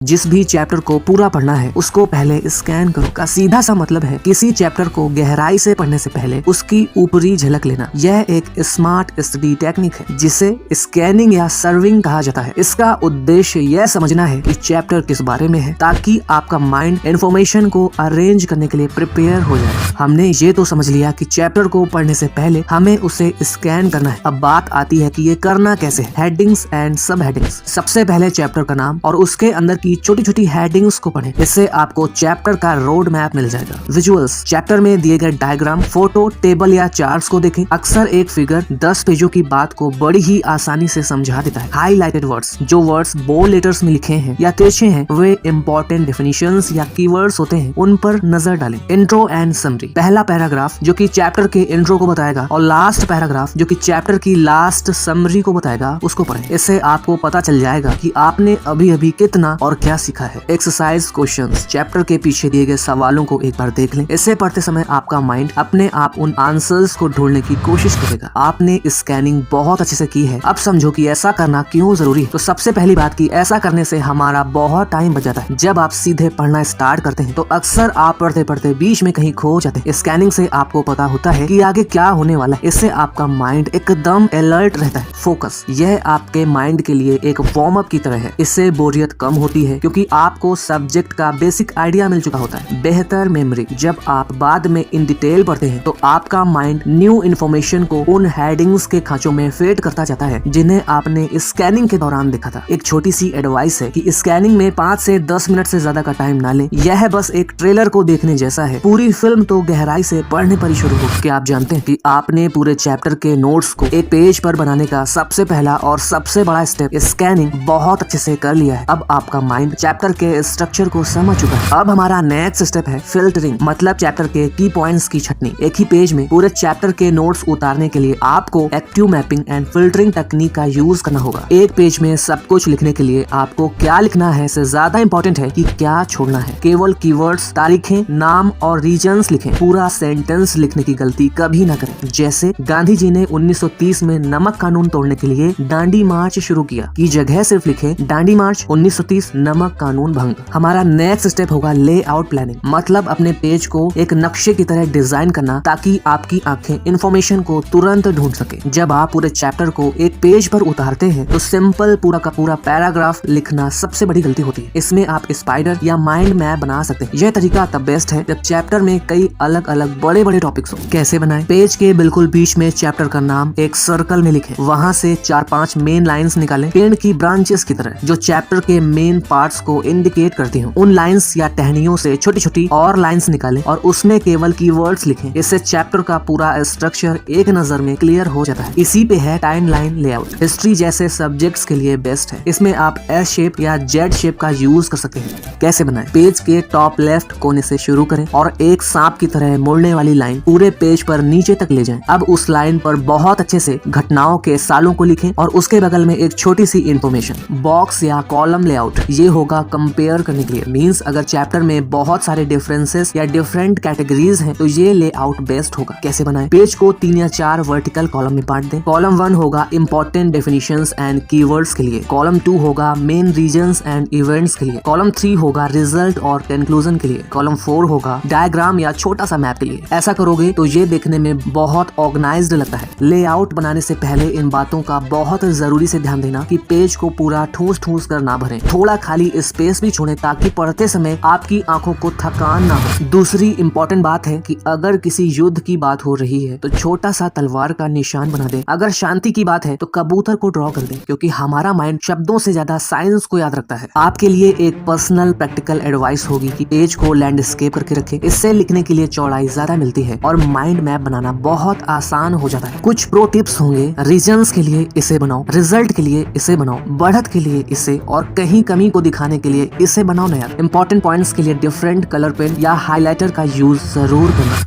जिस भी चैप्टर को पूरा पढ़ना है उसको पहले स्कैन करो का सीधा सा मतलब है किसी चैप्टर को गहराई से पढ़ने से पहले उसकी ऊपरी झलक लेना। यह एक स्मार्ट स्टडी टेक्निक है जिसे स्कैनिंग या सर्विंग कहा जाता है। इसका उद्देश्य यह समझना है कि चैप्टर किस बारे में है ताकि आपका माइंड इंफॉर्मेशन को अरेंज करने के लिए प्रिपेयर हो जाए। हमने ये तो समझ लिया कि चैप्टर को पढ़ने से पहले हमें उसे स्कैन करना है। अब बात आती है कि ये करना कैसे। हेडिंग्स एंड सब हेडिंग्स। सबसे पहले चैप्टर का नाम और उसके अंदर की छोटी छोटी हेडिंग्स को पढ़ें। इससे आपको चैप्टर का रोड मैप मिल जाएगा। विजुअल्स। चैप्टर में दिए गए डायग्राम, फोटो, टेबल या चार्ट्स को देखें। अक्सर एक फिगर 10 पेजों की बात को बड़ी ही आसानी से समझा देता है। Highlighted words. जो वर्ड्स बोल्ड लेटर्स में लिखे हैं या तिरछे हैं वे इंपॉर्टेंट डेफिनेशंस या कीवर्ड्स होते हैं, उन पर नजर डालें। Intro and summary. पहला पैराग्राफ जो कि चैप्टर के इंट्रो को बताएगा और लास्ट पैराग्राफ जो कि चैप्टर की लास्ट समरी को बताएगा उसको पढ़ें। इससे आपको पता चल जाएगा कि आपने अभी अभी कितना और क्या सीखा है। Exercise questions. चैप्टर के पीछे दिए गए सवालों को एक बार देख लें। इसे पढ़ते समय आपका माइंड अपने आप उन आंसर्स को ढूंढने की कोशिश करेगा। आपने स्कैनिंग बहुत अच्छे से की है। अब समझो कि ऐसा करना क्यों जरूरी है। तो सबसे पहली बात कि ऐसा करने से हमारा बहुत टाइम बच जाता है। जब आप सीधे पढ़ना स्टार्ट करते हैं तो अक्सर आप पढ़ते पढ़ते बीच में कहीं खो जाते हैं। स्कैनिंग से आपको पता होता है कि आगे क्या होने वाला है। इससे आपका माइंड एकदम अलर्ट रहता है। फोकस। यह आपके माइंड के लिए एक वार्म अप की तरह है। इससे बोरियत कम होती है क्योंकि आपको सब्जेक्ट का बेसिक आइडिया मिल चुका होता है। बेहतर मेमोरी। जब आप बाद में इन डिटेल पढ़ते हैं तो आपका माइंड न्यू इन्फॉर्मेशन को उन हेडिंग्स के खांचों में फिट करता जाता है जिन्हें आपने स्कैनिंग के दौरान देखा था। एक छोटी सी एडवाइस है कि स्कैनिंग में 5 से 10 मिनट से ज्यादा का टाइम ना लें। यह बस एक ट्रेलर को देखने जैसा है। पूरी फिल्म तो गहराई से पढ़ने पर ही शुरू हो। क्या आप जानते हैं कि आपने पूरे चैप्टर के नोट्स को एक पेज पर बनाने का सबसे पहला और सबसे बड़ा स्टेप स्कैनिंग बहुत अच्छे से कर लिया है। अब आपका माइंड चैप्टर के स्ट्रक्चर को समझ चुका है। अब हमारा नेक्स्ट स्टेप है फिल्टरिंग, मतलब चैप्टर के की पॉइंट्स की छटनी। एक ही पेज में पूरे चैप्टर के नोट्स उतारने के लिए आपको एक्टिव मैपिंग एंड फिल्टरिंग तकनीक का यूज करना होगा। एक पेज में सब कुछ लिखने के लिए आपको क्या लिखना है से ज्यादा इंपॉर्टेंट है कि क्या छोड़ना है। केवल कीवर्ड्स, तारीखें, नाम और रीजन्स लिखें। पूरा सेंटेंस लिखने की गलती कभी न करें। जैसे गांधी जी ने 1930 में नमक कानून तोड़ने के लिए दांडी मार्च शुरू किया की जगह सिर्फ लिखे दांडी मार्च 1930 नमक कानून भंग। हमारा नेक्स्ट स्टेप होगा लेआउट प्लानिंग, मतलब अपने पेज को एक नक्शे की तरह डिजाइन करना ताकि आपकी आंखें इंफॉर्मेशन को तुरंत ढूंढ सके। जब आप पूरे चैप्टर को एक पेज पर उतारते हैं तो सिंपल पूरा का पूरा पैराग्राफ लिखना सबसे बड़ी गलती होती है। इसमें आप स्पाइडर या माइंड मैप बना सकते हैं। यह तरीका तब बेस्ट है जब चैप्टर में कई अलग अलग बड़े बड़े टॉपिक्स हो। कैसे बनाएं? पेज के बिल्कुल बीच में चैप्टर का नाम एक सर्कल में लिखें। वहाँ से 4-5 मेन लाइंस निकालें, पेड़ की ब्रांचेस की तरह जो चैप्टर के मेन पार्ट्स को इंडिकेट करती हूँ। उन लाइंस या टहनियों से छोटी छोटी और लाइंस निकालें और उसमें केवल कीवर्ड्स लिखें। इससे चैप्टर का पूरा स्ट्रक्चर एक नजर में क्लियर हो जाता है। इसी पे है टाइमलाइन लेआउट। हिस्ट्री जैसे सब्जेक्ट्स के लिए बेस्ट है। इसमें आप एस शेप या जेड शेप का यूज कर सकते हैं। कैसे बनाएं? पेज के टॉप लेफ्ट कोने से शुरू करें और एक सांप की तरह मुड़ने वाली लाइन पूरे पेज पर नीचे तक ले जाएं। अब उस लाइन पर बहुत अच्छे से घटनाओं के सालों को लिखें और उसके बगल में एक छोटी सी इंफॉर्मेशन। बॉक्स या कॉलम लेआउट ये होगा कंपेयर करने के लिए। मींस अगर चैप्टर में बहुत सारे डिफरेंसेस या डिफरेंट कैटेगरीज हैं तो ये लेआउट बेस्ट होगा। कैसे बनाएं? पेज को 3 या 4 वर्टिकल कॉलम में बांट दें। कॉलम 1 होगा इंपॉर्टेंट डेफिनेशंस एंड कीवर्ड्स के लिए। कॉलम 2 होगा मेन रीजन्स एंड इवेंट्स के लिए। कॉलम 3 होगा रिजल्ट और कंक्लूजन के लिए। कॉलम 4 होगा डायग्राम या छोटा सा मैप के लिए। ऐसा करोगे तो ये देखने में बहुत ऑर्गेनाइज्ड लगता है। लेआउट बनाने से पहले इन बातों का बहुत जरूरी से ध्यान देना कि पेज को पूरा ठूस ठूस कर ना भरें। थोड़ा खाली स्पेस भी छोड़ें ताकि पढ़ते समय आपकी आंखों को थकान ना हो। दूसरी इम्पोर्टेंट बात है कि अगर किसी युद्ध की बात हो रही है तो छोटा सा तलवार का निशान बना दें। अगर शांति की बात है तो कबूतर को ड्रॉ कर दें, क्योंकि हमारा माइंड शब्दों से ज्यादा साइंस को याद रखता है। आपके लिए एक पर्सनल प्रैक्टिकल एडवाइस होगी कि पेज को लैंडस्केप करके रखें। इससे लिखने के लिए चौड़ाई ज्यादा मिलती है और माइंड मैप बनाना बहुत आसान हो जाता है। कुछ प्रो टिप्स होंगे। रीजन्स के लिए इसे बनाओ, रिजल्ट के लिए इसे बनाओ, बढ़त के लिए इसे और कहीं कमी को दिखाने के लिए इसे बनाओ ना यार। इंपॉर्टेंट पॉइंट्स के लिए डिफरेंट कलर पेन या हाइलाइटर का यूज जरूर करना।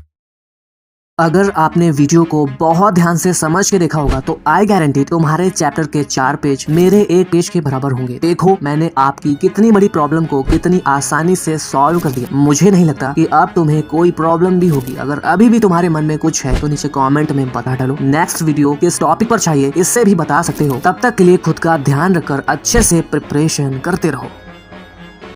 अगर आपने वीडियो को बहुत ध्यान से समझ के देखा होगा तो आई गारंटी तुम्हारे चैप्टर के 4 पेज मेरे एक पेज के बराबर होंगे। देखो मैंने आपकी कितनी बड़ी प्रॉब्लम को कितनी आसानी से सॉल्व कर दिया। मुझे नहीं लगता कि अब तुम्हें कोई प्रॉब्लम भी होगी। अगर अभी भी तुम्हारे मन में कुछ है तो नीचे कमेंट में बता डालो। नेक्स्ट वीडियो किस टॉपिक पर चाहिए इससे भी बता सकते हो। तब तक के लिए खुद का ध्यान रखकर अच्छे से प्रिपरेशन करते रहो।